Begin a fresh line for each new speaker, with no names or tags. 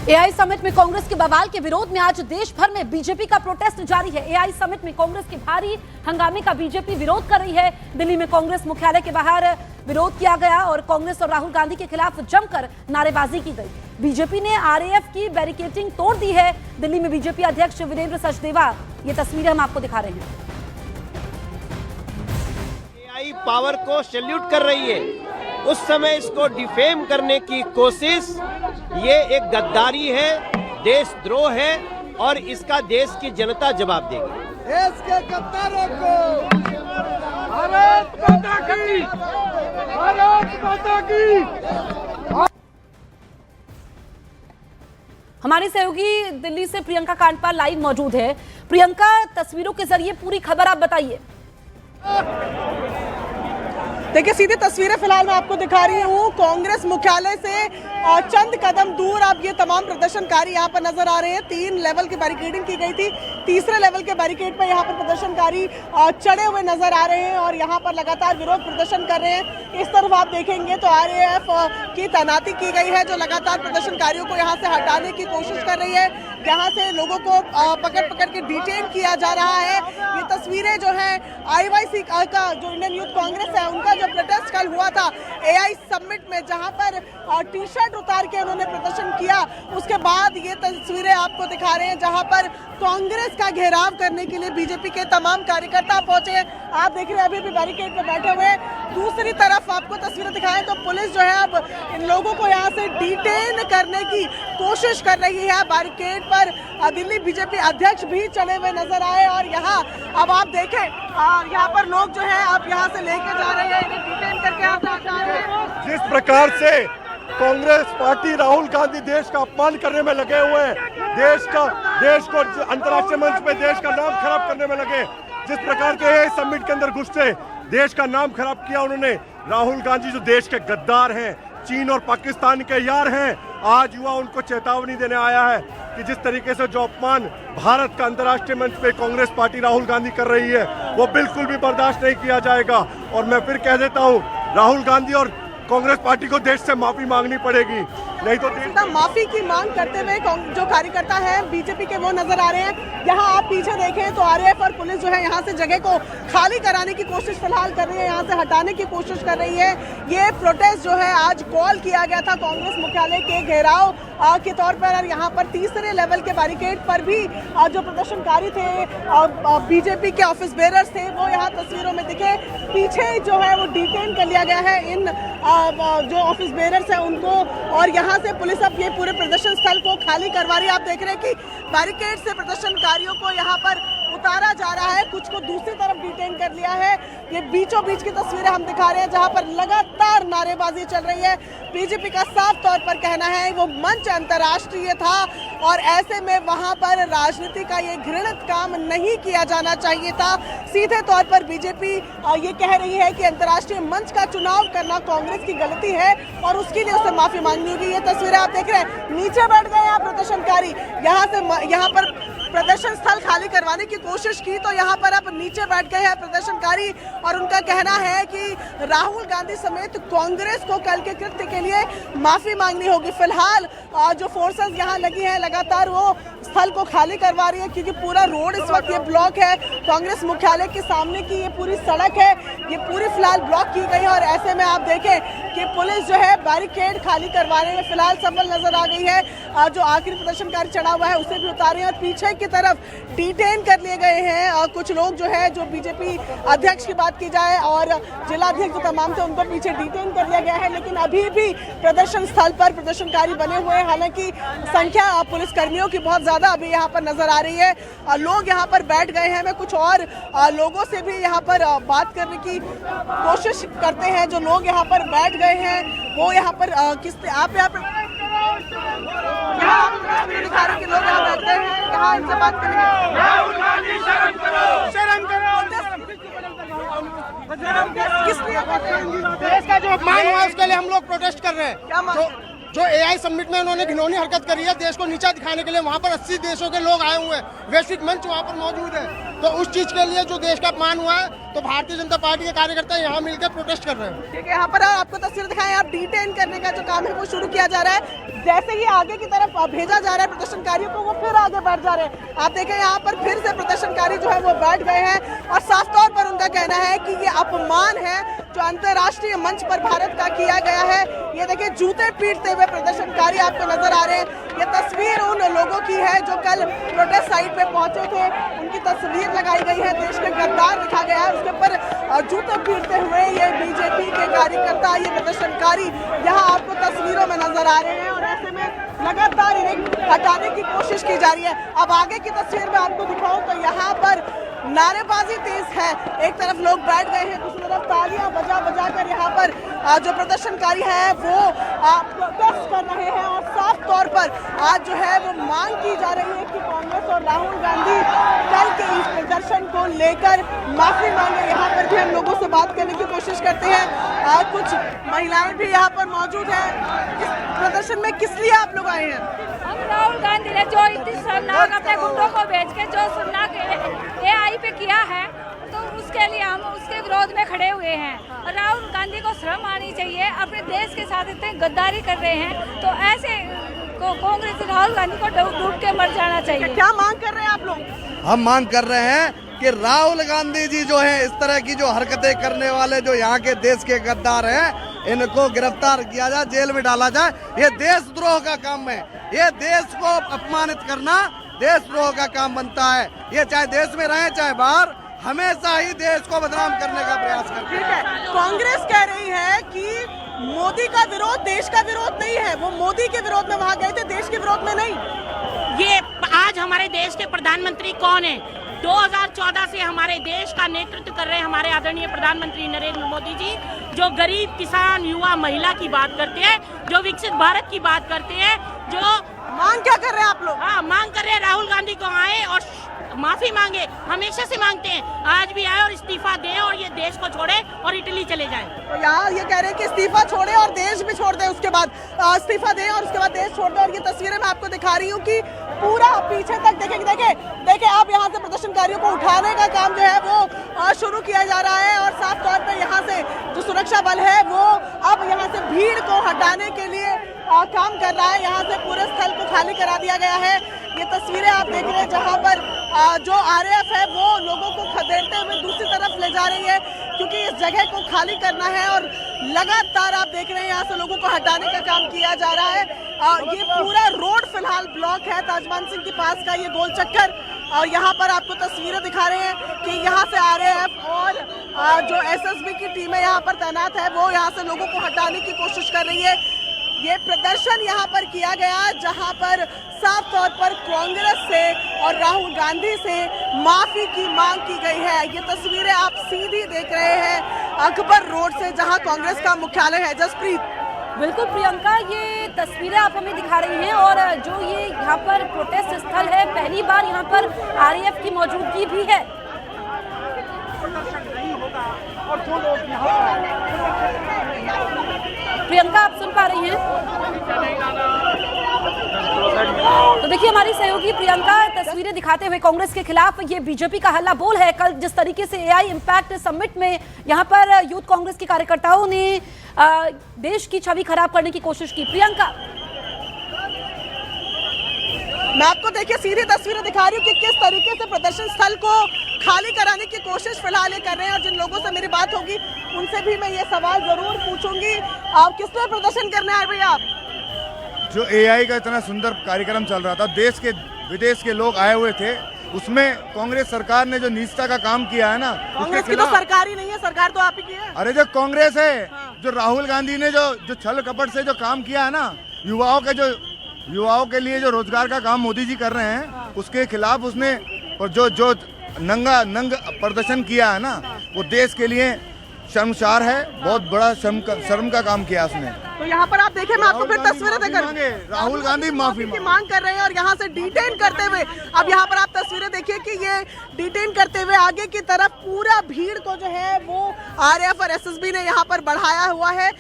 AI summit में कांग्रेस के बवाल के विरोध में आज देश भर में बीजेपी का प्रोटेस्ट जारी है। एआई समिट में कांग्रेस के भारी हंगामे का बीजेपी विरोध कर रही है। दिल्ली में कांग्रेस मुख्यालय के बाहर विरोध किया गया और कांग्रेस और राहुल गांधी के खिलाफ जमकर नारेबाजी की गई। बीजेपी ने आरएएफ की बैरिकेडिंग तोड़ दी है। दिल्ली में बीजेपी अध्यक्ष वीरेंद्र सचदेवा, ये तस्वीरें हम आपको दिखा रहे हैं।
एआई पावर को सैल्यूट कर रही है, उस समय इसको डिफेम करने की कोशिश, ये एक गद्दारी है, देशद्रोह है और इसका देश की जनता जवाब देगी।
देश के गद्दारों को भारत माता की, भारत माता की।
हमारी सहयोगी दिल्ली से प्रियंका कांडपाल लाइव मौजूद है। प्रियंका, तस्वीरों के जरिए पूरी खबर आप बताइए।
देखिए, सीधी तस्वीरें फिलहाल मैं आपको दिखा रही हूँ। कांग्रेस मुख्यालय से चंद कदम दूर आप ये तमाम प्रदर्शनकारी यहाँ पर नजर आ रहे हैं। 3 लेवल की बैरिकेडिंग की गई थी। तीसरे लेवल के बैरिकेड पर यहाँ पर प्रदर्शनकारी चढ़े हुए नजर आ रहे हैं और यहाँ पर लगातार विरोध प्रदर्शन कर रहे हैं। इस तरफ आप देखेंगे तो आरएएफ की तैनाती की गई है, जो लगातार प्रदर्शनकारियों को यहाँ से हटाने की कोशिश कर रही है। यहाँ से लोगों को पकड़ के डिटेन किया जा रहा है। ये तस्वीरें जो है आईवाईसी का, जो इंडियन यूथ कांग्रेस है, उनका जो प्रोटेस्ट कल हुआ था एआई समिट में, जहां पर टी शर्ट उतार के उन्होंने प्रदर्शन किया, उसके बाद ये तस्वीरें आपको दिखा रहे हैं जहां पर कांग्रेस का घेराव करने के लिए बीजेपी के तमाम कार्यकर्ता पहुंचे हैं। आप देख रहे हैं अभी भी बैरिकेड पे बैठे हुए हैं। दूसरी तरफ आपको तस्वीरें दिखाएं तो पुलिस जो है अब इन लोगों को यहाँ से डिटेन करने की कोशिश कर रही है। बैरिकेड पर दिल्ली बीजेपी अध्यक्ष भी चले हुए नजर आए और यहाँ अब आप देखें यहाँ पर लोग जो है आप यहाँ से लेके जा रहे हैं, इन्हें डिटेन करके आप जा रहे हैं।
जिस प्रकार से कांग्रेस पार्टी राहुल गांधी देश का अपमान करने में लगे हुए हैं, देश को अंतर्राष्ट्रीय मंच पे देश का नाम खराब करने में लगे, जिस प्रकार के समिट के अंदर घुसते देश का नाम खराब किया उन्होंने। राहुल गांधी जो देश के गद्दार हैं, चीन और पाकिस्तान के यार हैं, आज युवा उनको चेतावनी देने आया है कि जिस तरीके से जो अपमान भारत का अंतर्राष्ट्रीय मंच पे कांग्रेस पार्टी राहुल गांधी कर रही है, वो बिल्कुल भी बर्दाश्त नहीं किया जाएगा। और मैं फिर कह देता हूँ, राहुल गांधी और कांग्रेस पार्टी को देश से माफी मांगनी पड़ेगी, नहीं तो
माफी की मांग करते हुए जो कार्यकर्ता हैं बीजेपी के वो नजर आ रहे हैं। यहाँ आप पीछे देखें तो आरएएफ और पुलिस जो है यहाँ से जगह को खाली कराने की कोशिश फिलहाल कर रही है, यहाँ से हटाने की कोशिश कर रही है। ये प्रोटेस्ट जो है आज कॉल किया गया था कांग्रेस मुख्यालय के घेराव के तौर पर, और यहाँ पर तीसरे लेवल के बैरिकेड पर भी जो प्रदर्शनकारी थे बीजेपी के ऑफिस बेरर्स थे, वो यहाँ तस्वीरों में दिखे। पीछे जो है वो डिटेन कर लिया गया है इन जो ऑफिस बेरर्स हैं उनको, और यहाँ से पुलिस अब ये पूरे प्रदर्शन स्थल को खाली करवा रही है। आप देख रहे हैं कि बैरिकेड से प्रदर्शनकारियों को यहाँ पर उतारा जा रहा है, कुछ को दूसरी तरफ डिटेन कर लिया है। ये बीचों बीच की तस्वीरें हम दिखा रहे हैं जहां पर लगातार नारेबाजी चल रही है। बीजेपी का साफ तौर पर कहना है वो मंच अंतर्राष्ट्रीय था और ऐसे में वहां पर राजनीति का ये घृणित काम नहीं किया जाना चाहिए था। सीधे तौर पर बीजेपी ये कह रही है कि अंतर्राष्ट्रीय मंच का चुनाव करना कांग्रेस की गलती है और उसके लिए उसे माफी मांगनी होगी। ये तस्वीरें आप देख रहे हैं, नीचे बैठ गए यहाँ प्रदर्शनकारी, यहाँ पर प्रदर्शन स्थल खाली करवाने की कोशिश की तो यहाँ पर अब नीचे बैठ गए हैं प्रदर्शनकारी और उनका कहना है कि राहुल गांधी समेत कांग्रेस को कल के कृत्य के लिए माफी मांगनी होगी। फिलहाल जो फोर्सेस यहाँ लगी हैं लगातार वो स्थल को खाली करवा रही है, क्योंकि पूरा रोड इस वक्त ये ब्लॉक है। कांग्रेस मुख्यालय के सामने की ये पूरी सड़क है, ये पूरी फिलहाल ब्लॉक की गई है और ऐसे में आप देखें कि पुलिस जो है बैरिकेड खाली करवाने में फिलहाल सफल नजर आ गई है। जो आखिरी प्रदर्शनकारी चढ़ा हुआ है उसे भी उतारे और पीछे की तरफ डिटेन कर लिए गए हैं कुछ लोग जो है, जो बीजेपी अध्यक्ष की बात की जाए और जिला अध्यक्ष जो तमाम थे उनको पीछे डिटेन कर लिया गया है। लेकिन अभी भी प्रदर्शन स्थल पर प्रदर्शनकारी बने हुए हैं, हालांकि संख्या पुलिस कर्मियों की बहुत ज्यादा अभी यहाँ पर नजर आ रही है। लोग यहाँ पर बैठ गए हैं। मैं कुछ और लोगों से भी यहाँ पर बात करने की कोशिश करते हैं। जो लोग यहाँ पर बैठ गए हैं वो यहाँ पर आप यहाँ पर दिखा रहे हैं कि लोग यहाँ बैठते हैं, यहाँ इनसे बात करेंगे।
किस लिए देश का जो अपमान हुआ उसके लिए हम लोग प्रोटेस्ट कर रहे हैं।
क्या
जो एआई समिट में उन्होंने घिनौनी हरकत करी है देश को नीचा दिखाने के लिए, वहाँ पर 80 देशों के लोग आए हुए हैं, वैश्विक मंच वहाँ पर मौजूद है, तो उस चीज के लिए जो देश का अपमान हुआ है, तो भारतीय जनता पार्टी के कार्यकर्ता यहाँ मिलकर प्रोटेस्ट कर रहे हैं।
ठीक है, यहाँ पर आपको तस्वीर दिखाएं, आप डिटेन करने का जो काम है वो शुरू किया जा रहा है। जैसे ही आगे की तरफ भेजा जा रहा है प्रदर्शनकारियों को, वो फिर आगे बढ़ जा रहे हैं। आप देखें यहाँ पर फिर से प्रदर्शनकारी जो है वो बैठ गए हैं और साफ तौर पर उनका कहना है कि ये अपमान है जो अंतर्राष्ट्रीय मंच पर भारत का किया गया है। ये देखिए जूते पीटते हुए प्रदर्शनकारी आपको नजर आ रहे हैं। ये तस्वीर उन लोगों की है जो कल प्रोटेस्ट साइट पे पहुंचे थे, उनकी तस्वीर लगाई गई है, देश के गद्दार लिखा गया है, उसके ऊपर जूते पीटते हुए ये बीजेपी के कार्यकर्ता, ये प्रदर्शनकारी यहाँ आपको तस्वीरों में नजर आ रहे हैं और ऐसे में लगातार इन्हें हटाने की कोशिश की जा रही है। अब आगे की तस्वीर में आपको दिखाऊं तो यहाँ पर नारेबाजी तेज है, एक तरफ लोग बैठ गए हैं, दूसरी तरफ तालियां बजा बजा कर यहाँ पर जो प्रदर्शनकारी है वो प्रोटेस्ट कर रहे हैं और साफ तौर पर आज जो है वो मांग की जा रही है कि कांग्रेस और राहुल गांधी कल के इस प्रदर्शन को लेकर माफी मांगे। यहाँ पर भी हम लोगों से बात करने की कोशिश करते हैं, कुछ महिलाएं भी यहाँ पर मौजूद है। इस प्रदर्शन में किस लिए आप लोग आए हैं?
हम राहुल गांधी ने जो इतनी शर्मनाक अपने गुंडों को भेज के जो शर्मनाक एआई पे किया है, तो उसके लिए हम उसके विरोध में खड़े हुए हैं। और राहुल गांधी को शर्म आनी चाहिए, अपने देश के साथ इतने गद्दारी कर रहे हैं, तो ऐसे को कांग्रेस राहुल गांधी को डूब के मर जाना चाहिए।
क्या मांग कर रहे हैं आप लोग?
हम मांग कर रहे हैं कि राहुल गांधी जी जो है इस तरह की जो हरकतें करने वाले जो यहाँ के देश के गद्दार हैं, इनको गिरफ्तार किया जाए, जेल में डाला जाए। ये देशद्रोह का काम है, ये देश को अपमानित करना देशद्रोह का काम बनता है। ये चाहे देश में रहे चाहे बाहर, हमेशा ही देश को बदनाम करने का प्रयास करते हैं।
ठीक है, कांग्रेस कह रही है कि मोदी का विरोध देश का विरोध नहीं है, वो मोदी के विरोध में वहाँ गए थे, देश के विरोध में नहीं।
ये आज हमारे देश के प्रधानमंत्री कौन है? 2014 से हमारे देश का नेतृत्व कर रहे हमारे आदरणीय प्रधानमंत्री नरेंद्र मोदी जी, जो गरीब, किसान, युवा, महिला की बात करते हैं, जो विकसित भारत की बात करते हैं, जो
मांग क्या कर रहे हैं आप लोग?
हाँ, मांग कर रहे हैं राहुल गांधी को आए और माफी मांगे। हमेशा से मांगते हैं, आज भी आए और इस्तीफा दें और ये देश को छोड़े और इटली चले जाएं।
तो यहाँ ये कह रहे हैं कि इस्तीफा छोड़े और देश भी छोड़ दें, उसके बाद इस्तीफा दें और उसके बाद देश छोड़ दें। और ये तस्वीरें मैं आपको दिखा रही हूँ कि पूरा पीछे तक देखें आप यहाँ से प्रदर्शनकारियों को उठाने का काम जो है वो शुरू किया जा रहा है और साफ तौर पर यहाँ से जो सुरक्षा बल है वो अब यहाँ से भीड़ को हटाने के लिए काम कर रहा है। यहाँ से पूरे स्थल को खाली करा दिया गया है। ये तस्वीरें आप देख रहे हैं जहाँ पर जो आरएएफ है वो लोगों को खदेड़ते हुए दूसरी तरफ ले जा रही है, क्योंकि इस जगह को खाली करना है और लगातार आप देख रहे हैं यहाँ से लोगों को हटाने का काम किया जा रहा है। ये पूरा रोड फिलहाल ब्लॉक है, ताजमान सिंह के पास का ये गोल चक्कर, और यहाँ पर आपको तस्वीरें दिखा रहे हैं कि यहाँ से आरएएफ और जो एसएसबी की टीमें यहाँ पर तैनात है वो यहाँ से लोगों को हटाने की कोशिश कर रही है। ये प्रदर्शन यहाँ पर किया गया जहाँ पर साफ तौर पर कांग्रेस से और राहुल गांधी से माफी की मांग की गई है। ये तस्वीरें आप सीधी देख रहे हैं अकबर रोड से, जहाँ कांग्रेस का मुख्यालय है। जसप्रीत।
बिल्कुल प्रियंका, ये तस्वीरें आप हमें दिखा रही हैं और जो ये यहाँ पर प्रोटेस्ट स्थल है, पहली बार यहाँ पर आरएएफ की मौजूदगी भी है। प्रियंका, आप सुन पा रही हैं? तो देखिए हमारी सहयोगी प्रियंका तस्वीरें दिखाते हुए कांग्रेस के खिलाफ ये बीजेपी का हल्ला बोल है। कल जिस तरीके से एआई इम्पैक्ट समिट में यहाँ पर यूथ कांग्रेस के कार्यकर्ताओं ने देश की छवि खराब करने की कोशिश की। प्रियंका,
मैं आपको देखिए सीधी तस्वीरें दिखा रही हूँ कि किस तरीके से प्रदर्शन स्थल को खाली कराने की कोशिश फिलहाल ये कर रहे हैं। और जिन लोगों से मेरी बात होगी उनसे भी मैं ये सवाल जरूर पूछूंगी, आप किस लिए प्रदर्शन करने आए भैया?
जो एआई का इतना सुंदर कार्यक्रम चल रहा था, देश के विदेश के लोग आए हुए थे, उसमें कांग्रेस सरकार ने जो नीचता का काम किया है ना,
कांग्रेस की तो सरकार ही नहीं है, सरकार तो आप ही की है।
अरे जो कांग्रेस है, जो राहुल गांधी ने जो छल कपट से जो काम किया है ना, युवाओं के लिए जो रोजगार का काम मोदी जी कर रहे हैं, उसके खिलाफ उसने और जो नंग प्रदर्शन किया है ना, वो देश के लिए शर्मसार है। बहुत बड़ा शर्म का काम किया उसने।
तो यहाँ पर आप देखें, मैं आपको फिर तस्वीरें देकर
राहुल गांधी माफी
की मांग कर रहे हैं और यहाँ से डिटेन करते हुए, अब यहाँ पर आप तस्वीरें देखिए कि ये डिटेन करते हुए आगे की तरफ पूरा भीड़ को जो है वो आरएएफ और एसएसबी ने यहाँ पर बढ़ाया हुआ है।